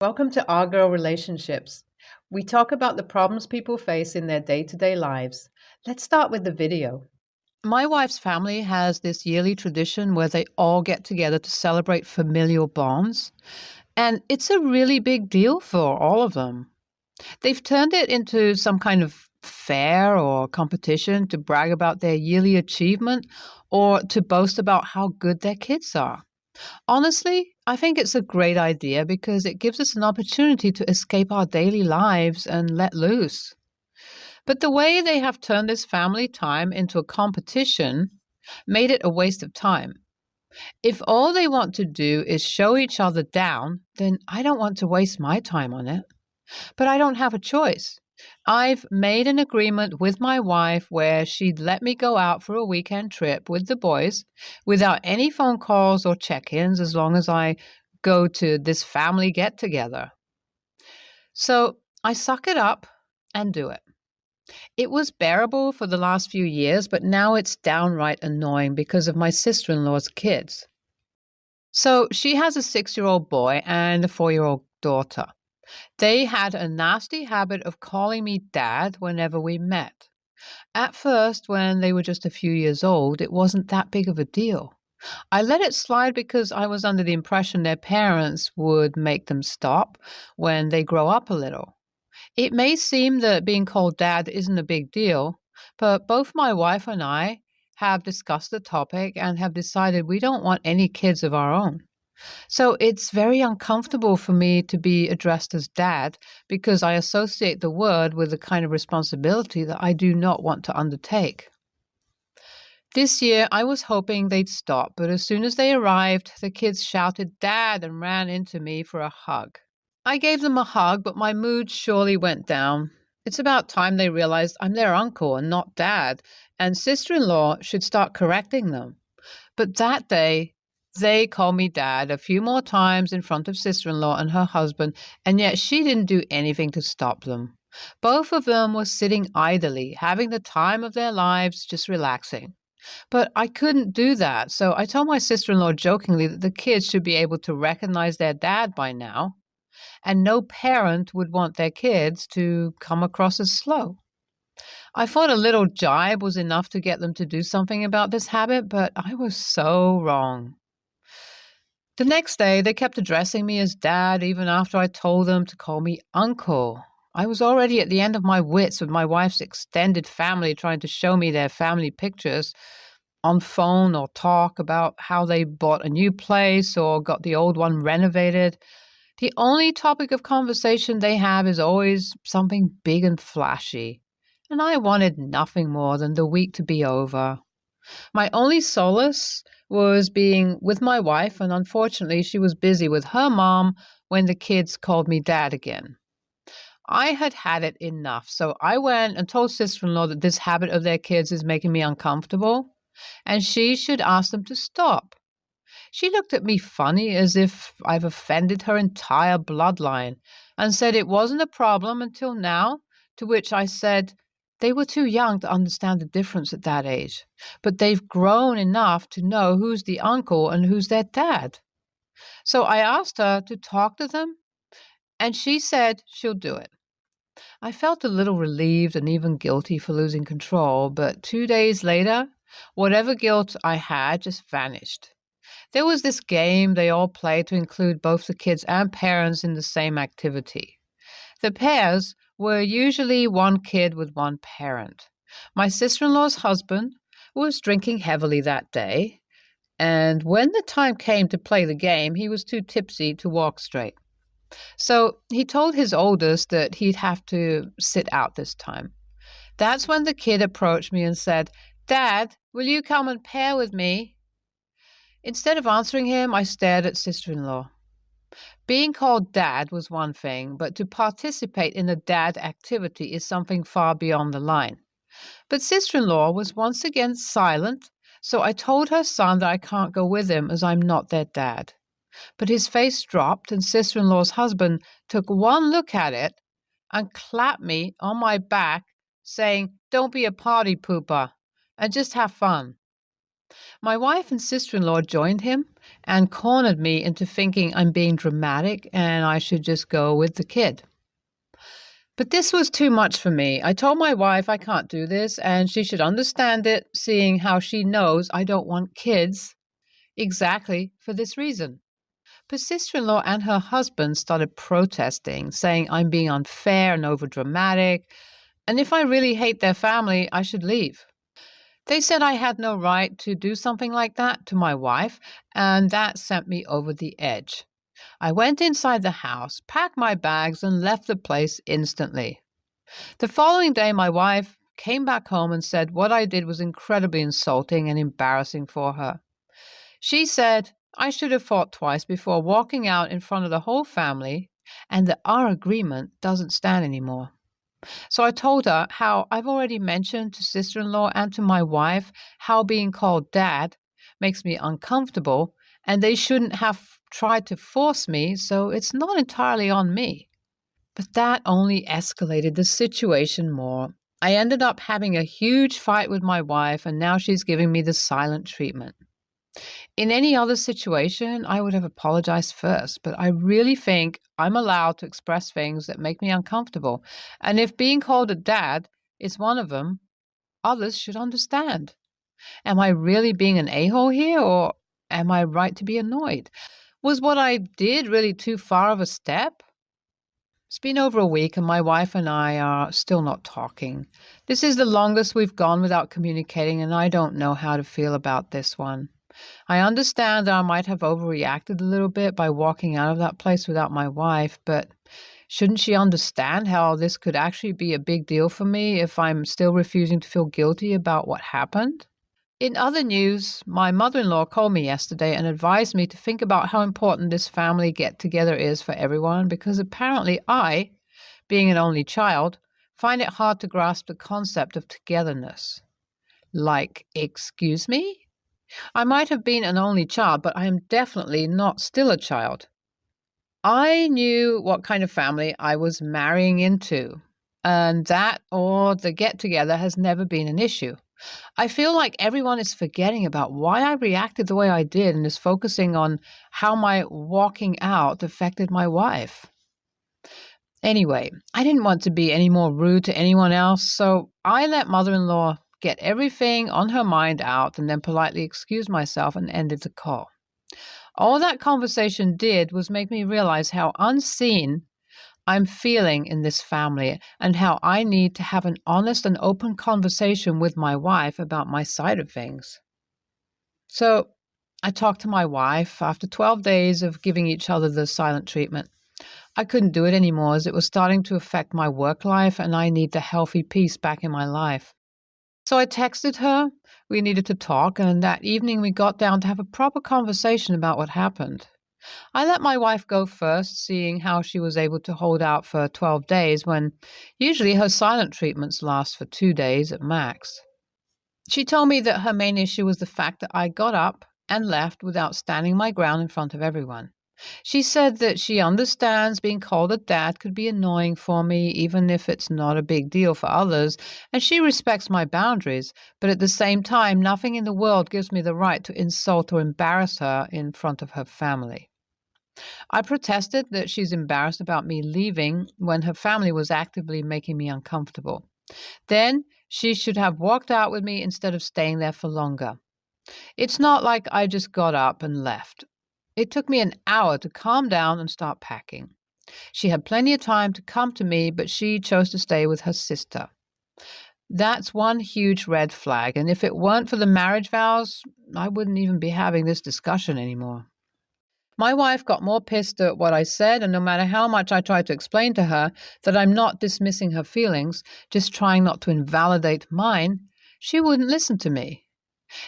Welcome to Our Girl Relationships. We talk about the problems people face in their day to day lives. Let's start with the video. My wife's family has this yearly tradition where they all get together to celebrate familial bonds, and it's a really big deal for all of them. They've turned it into some kind of fair or competition to brag about their yearly achievement or to boast about how good their kids are. Honestly, I think it's a great idea because it gives us an opportunity to escape our daily lives and let loose. But the way they have turned this family time into a competition made it a waste of time. If all they want to do is show each other down, then I don't want to waste my time on it. But I don't have a choice. I've made an agreement with my wife where she'd let me go out for a weekend trip with the boys without any phone calls or check ins as long as I go to this family get together. So I suck it up and do it. It was bearable for the last few years, but now it's downright annoying because of my sister in law's kids. So she has a 6-year-old boy and a 4-year-old daughter. They had a nasty habit of calling me dad whenever we met. At first, when they were just a few years old, it wasn't that big of a deal. I let it slide because I was under the impression their parents would make them stop when they grow up a little. It may seem that being called dad isn't a big deal, but both my wife and I have discussed the topic and have decided we don't want any kids of our own. So it's very uncomfortable for me to be addressed as dad because I associate the word with the kind of responsibility that I do not want to undertake. This year, I was hoping they'd stop, but as soon as they arrived, the kids shouted dad and ran into me for a hug. I gave them a hug, but my mood surely went down. It's about time they realized I'm their uncle and not dad, and sister-in-law should start correcting them. But that day, they called me dad a few more times in front of sister-in-law and her husband, and yet she didn't do anything to stop them. Both of them were sitting idly, having the time of their lives, just relaxing. But I couldn't do that, so I told my sister-in-law jokingly that the kids should be able to recognize their dad by now, and no parent would want their kids to come across as slow. I thought a little jibe was enough to get them to do something about this habit, but I was so wrong. The next day, they kept addressing me as dad even after I told them to call me uncle. I was already at the end of my wits with my wife's extended family trying to show me their family pictures on phone or talk about how they bought a new place or got the old one renovated. The only topic of conversation they have is always something big and flashy, and I wanted nothing more than the week to be over. My only solace was being with my wife, and unfortunately, she was busy with her mom when the kids called me dad again. I had had it enough, so I went and told sister-in-law that this habit of their kids is making me uncomfortable, and she should ask them to stop. She looked at me funny as if I've offended her entire bloodline and said it wasn't a problem until now, to which I said they were too young to understand the difference at that age, but they've grown enough to know who's the uncle and who's their dad. So I asked her to talk to them, and she said she'll do it. I felt a little relieved and even guilty for losing control, but 2 days later, whatever guilt I had just vanished. There was this game they all played to include both the kids and parents in the same activity. The pairs were usually one kid with one parent. My sister-in-law's husband was drinking heavily that day, and when the time came to play the game, he was too tipsy to walk straight. So he told his oldest that he'd have to sit out this time. That's when the kid approached me and said, "Dad, will you come and pair with me?" Instead of answering him, I stared at sister-in-law. Being called dad was one thing, but to participate in a dad activity is something far beyond the line. But sister-in-law was once again silent, so I told her son that I can't go with him as I'm not their dad. But his face dropped, and sister-in-law's husband took one look at it and clapped me on my back, saying, "Don't be a party pooper, and just have fun." My wife and sister-in-law joined him and cornered me into thinking I'm being dramatic and I should just go with the kid. But this was too much for me. I told my wife I can't do this and she should understand it, seeing how she knows I don't want kids exactly for this reason. But sister-in-law and her husband started protesting, saying I'm being unfair and overdramatic, and if I really hate their family, I should leave. They said I had no right to do something like that to my wife, and that sent me over the edge. I went inside the house, packed my bags, and left the place instantly. The following day, my wife came back home and said what I did was incredibly insulting and embarrassing for her. She said I should have thought twice before walking out in front of the whole family and that our agreement doesn't stand anymore. So I told her how I've already mentioned to sister-in-law and to my wife how being called dad makes me uncomfortable and they shouldn't have tried to force me, so it's not entirely on me. But that only escalated the situation more. I ended up having a huge fight with my wife and now she's giving me the silent treatment. In any other situation, I would have apologized first, but I really think I'm allowed to express things that make me uncomfortable. And if being called a dad is one of them, others should understand. Am I really being an a-hole here, or am I right to be annoyed? Was what I did really too far of a step? It's been over a week and my wife and I are still not talking. This is the longest we've gone without communicating, and I don't know how to feel about this one. I understand that I might have overreacted a little bit by walking out of that place without my wife, but shouldn't she understand how this could actually be a big deal for me if I'm still refusing to feel guilty about what happened? In other news, my mother-in-law called me yesterday and advised me to think about how important this family get-together is for everyone, because apparently I, being an only child, find it hard to grasp the concept of togetherness. Like, excuse me? I might have been an only child, but I am definitely not still a child. I knew what kind of family I was marrying into, and that or the get-together has never been an issue. I feel like everyone is forgetting about why I reacted the way I did and is focusing on how my walking out affected my wife. Anyway, I didn't want to be any more rude to anyone else, so I let mother-in-law get everything on her mind out and then politely excused myself and ended the call. All that conversation did was make me realize how unseen I'm feeling in this family and how I need to have an honest and open conversation with my wife about my side of things. So I talked to my wife after 12 days of giving each other the silent treatment. I couldn't do it anymore as it was starting to affect my work life and I need the healthy peace back in my life. So I texted her. We needed to talk, and that evening we got down to have a proper conversation about what happened. I let my wife go first, seeing how she was able to hold out for 12 days when usually her silent treatments last for 2 days at max. She told me that her main issue was the fact that I got up and left without standing my ground in front of everyone. She said that she understands being called a dad could be annoying for me, even if it's not a big deal for others, and she respects my boundaries, but at the same time, nothing in the world gives me the right to insult or embarrass her in front of her family. I protested that she's embarrassed about me leaving when her family was actively making me uncomfortable. Then she should have walked out with me instead of staying there for longer. It's not like I just got up and left. It took me an hour to calm down and start packing. She had plenty of time to come to me, but she chose to stay with her sister. That's one huge red flag, and if it weren't for the marriage vows, I wouldn't even be having this discussion anymore. My wife got more pissed at what I said, and no matter how much I tried to explain to her that I'm not dismissing her feelings, just trying not to invalidate mine, she wouldn't listen to me.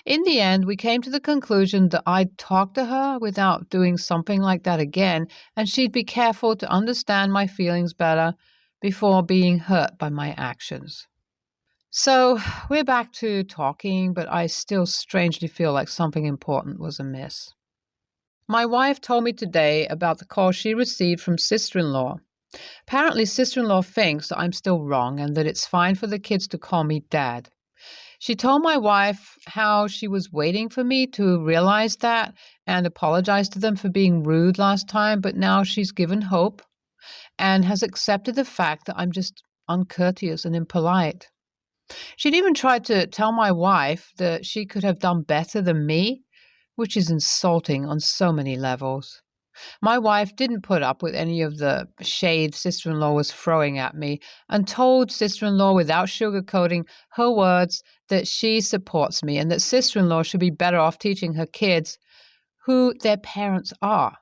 In the end, we came to the conclusion that I'd talk to her without doing something like that again, and she'd be careful to understand my feelings better before being hurt by my actions. So we're back to talking, but I still strangely feel like something important was amiss. My wife told me today about the call she received from sister-in-law. Apparently, sister-in-law thinks that I'm still wrong and that it's fine for the kids to call me dad. She told my wife how she was waiting for me to realize that and apologize to them for being rude last time, but now she's given hope and has accepted the fact that I'm just uncourteous and impolite. She'd even tried to tell my wife that she could have done better than me, which is insulting on so many levels. My wife didn't put up with any of the shade sister-in-law was throwing at me and told sister-in-law without sugarcoating her words that she supports me and that sister-in-law should be better off teaching her kids who their parents are,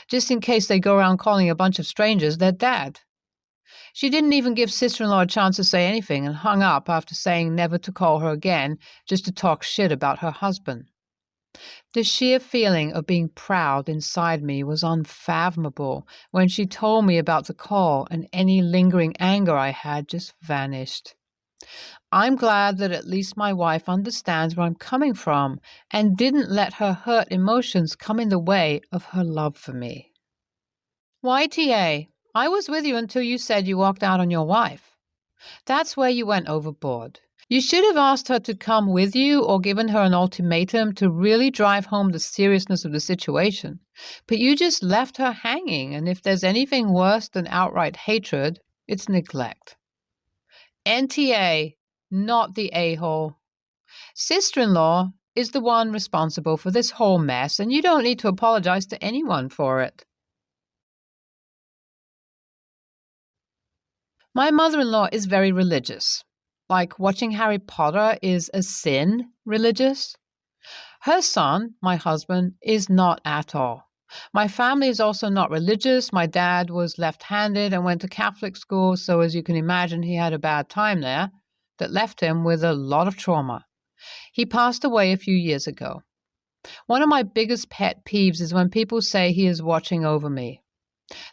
just in case they go around calling a bunch of strangers their dad. She didn't even give sister-in-law a chance to say anything and hung up after saying never to call her again just to talk shit about her husband. The sheer feeling of being proud inside me was unfathomable when she told me about the call, and any lingering anger I had just vanished. I'm glad that at least my wife understands where I'm coming from and didn't let her hurt emotions come in the way of her love for me. YTA, I was with you until you said you walked out on your wife. That's where you went overboard. You should have asked her to come with you or given her an ultimatum to really drive home the seriousness of the situation. But you just left her hanging, and if there's anything worse than outright hatred, it's neglect. NTA, not the a-hole. Sister-in-law is the one responsible for this whole mess, and you don't need to apologize to anyone for it. My mother-in-law is very religious. Like watching Harry Potter is a sin religious. Her son, my husband, is not at all. My family is also not religious. My dad was left-handed and went to Catholic school, so as you can imagine, he had a bad time there that left him with a lot of trauma. He passed away a few years ago. One of my biggest pet peeves is when people say he is watching over me.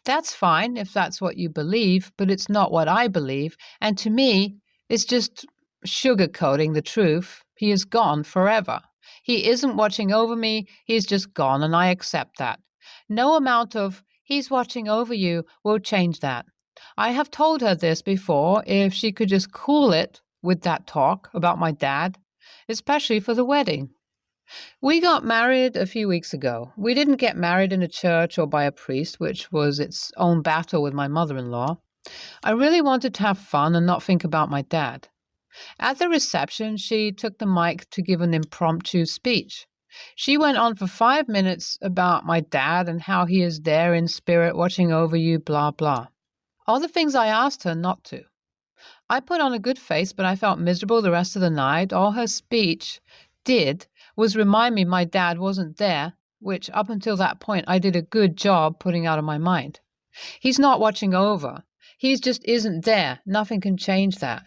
That's fine if that's what you believe, but it's not what I believe, and to me, it's just sugarcoating the truth. He is gone forever. He isn't watching over me, he's just gone, and I accept that. No amount of he's watching over you will change that. I have told her this before, if she could just cool it with that talk about my dad, especially for the wedding. We got married a few weeks ago. We didn't get married in a church or by a priest, which was its own battle with my mother-in-law. I really wanted to have fun and not think about my dad. At the reception, she took the mic to give an impromptu speech. She went on for 5 minutes about my dad and how he is there in spirit watching over you, blah, blah. All the things I asked her not to. I put on a good face, but I felt miserable the rest of the night. All her speech did was remind me my dad wasn't there, which up until that point I did a good job putting out of my mind. He's not watching over. He just isn't there. Nothing can change that.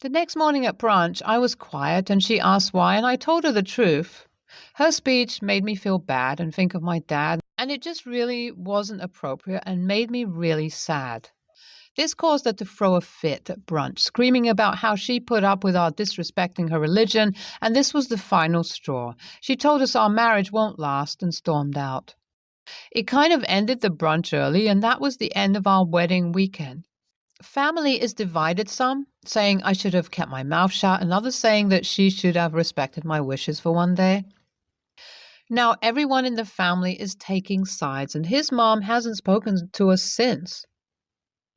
The next morning at brunch, I was quiet and she asked why, and I told her the truth. Her speech made me feel bad and think of my dad, and it just really wasn't appropriate and made me really sad. This caused her to throw a fit at brunch, screaming about how she put up with our disrespecting her religion, and this was the final straw. She told us our marriage won't last and stormed out. It kind of ended the brunch early, and that was the end of our wedding weekend. Family is divided, some saying I should have kept my mouth shut, and others saying that she should have respected my wishes for one day. Now everyone in the family is taking sides, and his mom hasn't spoken to us since.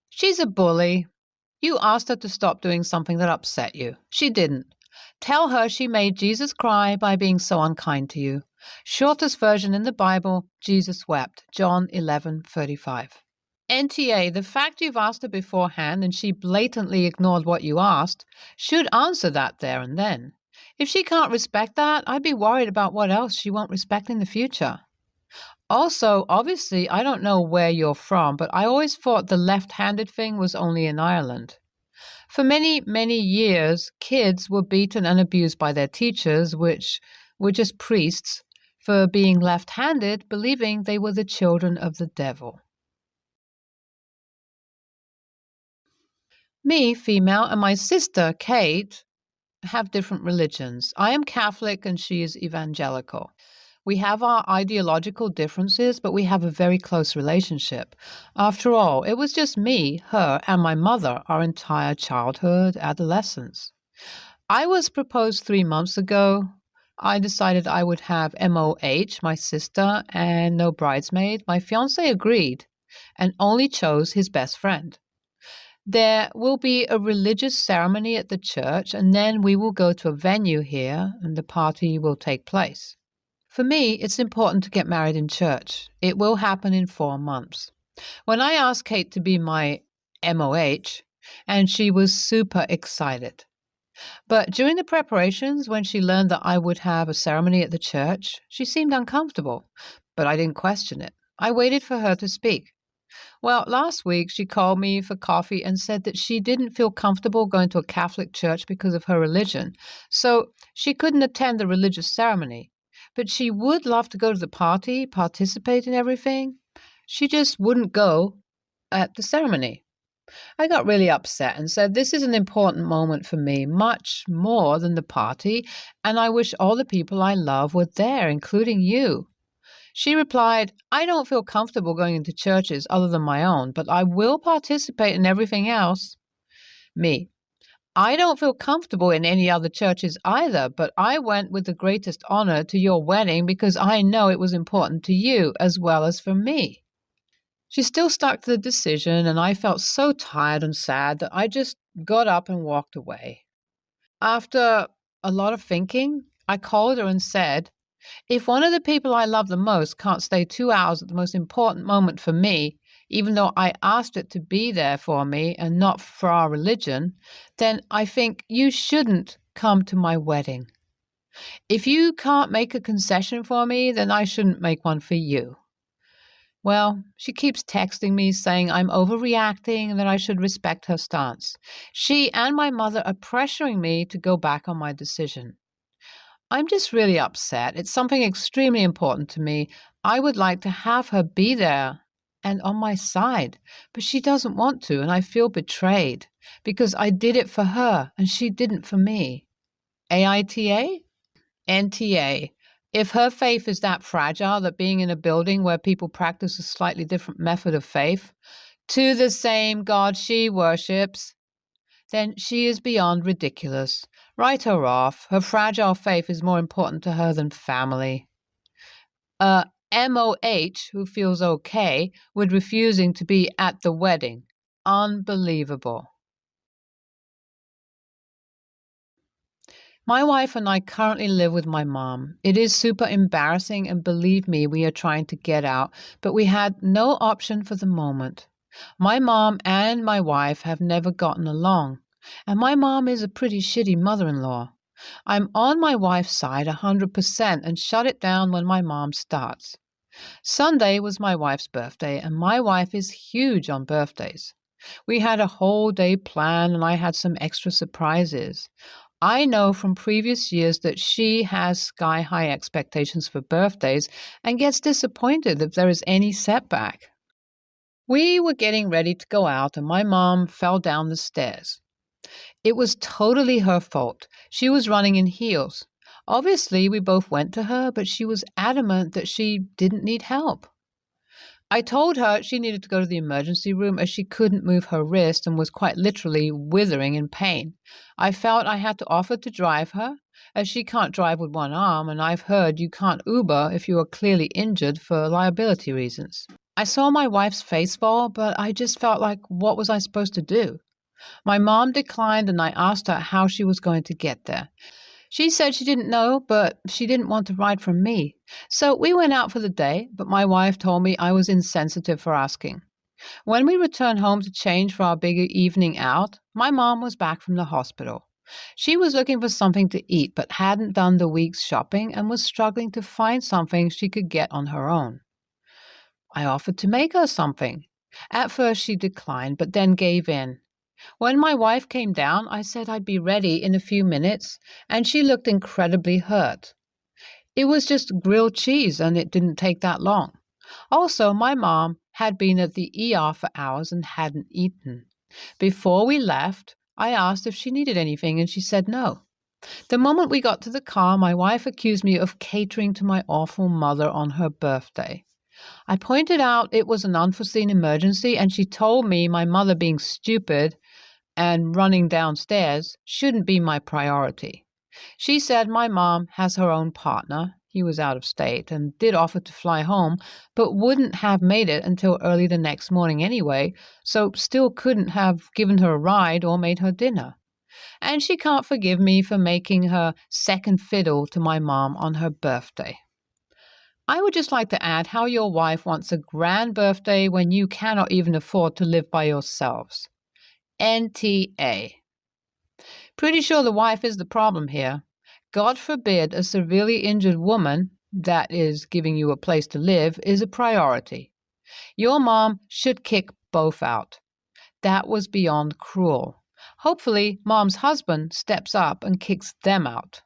She's a bully. You asked her to stop doing something that upset you. She didn't. Tell her she made Jesus cry by being so unkind to you. Shortest version in the Bible, Jesus wept, John 11:35. NTA, the fact you've asked her beforehand and she blatantly ignored what you asked should answer that there and then. If she can't respect that, I'd be worried about what else she won't respect in the future. Also, obviously, I don't know where you're from, but I always thought the left-handed thing was only in Ireland. For many, many years, kids were beaten and abused by their teachers, which were just priests, for being left-handed, believing they were the children of the devil. Me, female, and my sister, Kate, have different religions. I am Catholic and she is evangelical. We have our ideological differences, but we have a very close relationship. After all, it was just me, her, and my mother our entire childhood, adolescence. I was proposed 3 months ago. I decided I would have MOH, my sister, and no bridesmaid. My fiance agreed and only chose his best friend. There will be a religious ceremony at the church, and then we will go to a venue here, and the party will take place. For me, it's important to get married in church. It will happen in 4 months. When I asked Kate to be my MOH, and she was super excited. But during the preparations, when she learned that I would have a ceremony at the church, she seemed uncomfortable, but I didn't question it. I waited for her to speak. Well, last week she called me for coffee and said that she didn't feel comfortable going to a Catholic church because of her religion, so she couldn't attend the religious ceremony. But she would love to go to the party, participate in everything. She just wouldn't go at the ceremony. I got really upset and said, this is an important moment for me, much more than the party, and I wish all the people I love were there, including you. She replied, I don't feel comfortable going into churches other than my own, but I will participate in everything else. Me. I don't feel comfortable in any other churches either, but I went with the greatest honor to your wedding because I know it was important to you as well as for me. She still stuck to the decision, and I felt so tired and sad that I just got up and walked away. After a lot of thinking, I called her and said, if one of the people I love the most can't stay 2 hours at the most important moment for me, even though I asked it to be there for me and not for our religion, then I think you shouldn't come to my wedding. If you can't make a concession for me, then I shouldn't make one for you. Well, she keeps texting me saying I'm overreacting and that I should respect her stance. She and my mother are pressuring me to go back on my decision. I'm just really upset. It's something extremely important to me. I would like to have her be there and on my side, but she doesn't want to, and I feel betrayed because I did it for her and she didn't for me. AITA? NTA. If her faith is that fragile that being in a building where people practice a slightly different method of faith to the same God she worships, then she is beyond ridiculous. Write her off. Her fragile faith is more important to her than family. A MOH who feels okay with refusing to be at the wedding. Unbelievable. My wife and I currently live with my mom. It is super embarrassing, and believe me, we are trying to get out, but we had no option for the moment. My mom and my wife have never gotten along, and my mom is a pretty shitty mother-in-law. I'm on my wife's side 100% and shut it down when my mom starts. Sunday was my wife's birthday, and my wife is huge on birthdays. We had a whole day planned, and I had some extra surprises. I know from previous years that she has sky-high expectations for birthdays and gets disappointed if there is any setback. We were getting ready to go out, and my mom fell down the stairs. It was totally her fault. She was running in heels. Obviously, we both went to her, but she was adamant that she didn't need help. I told her she needed to go to the emergency room as she couldn't move her wrist and was quite literally withering in pain. I felt I had to offer to drive her, as she can't drive with one arm, and I've heard you can't Uber if you are clearly injured for liability reasons. I saw my wife's face fall, but I just felt like, what was I supposed to do? My mom declined, and I asked her how she was going to get there. She said she didn't know, but she didn't want to ride from me. So we went out for the day, but my wife told me I was insensitive for asking. When we returned home to change for our bigger evening out, my mom was back from the hospital. She was looking for something to eat, but hadn't done the week's shopping and was struggling to find something she could get on her own. I offered to make her something. At first she declined, but then gave in. When my wife came down, I said I'd be ready in a few minutes, and she looked incredibly hurt. It was just grilled cheese, and it didn't take that long. Also, my mom had been at the ER for hours and hadn't eaten. Before we left, I asked if she needed anything, and she said no. The moment we got to the car, my wife accused me of catering to my awful mother on her birthday. I pointed out it was an unforeseen emergency, and she told me my mother being stupid and running downstairs shouldn't be my priority. She said my mom has her own partner. He was out of state and did offer to fly home, but wouldn't have made it until early the next morning anyway, so still couldn't have given her a ride or made her dinner. And she can't forgive me for making her second fiddle to my mom on her birthday. I would just like to add how your wife wants a grand birthday when you cannot even afford to live by yourselves. NTA. Pretty sure the wife is the problem here. God forbid a severely injured woman, that is, giving you a place to live, is a priority. Your mom should kick both out. That was beyond cruel. Hopefully, mom's husband steps up and kicks them out.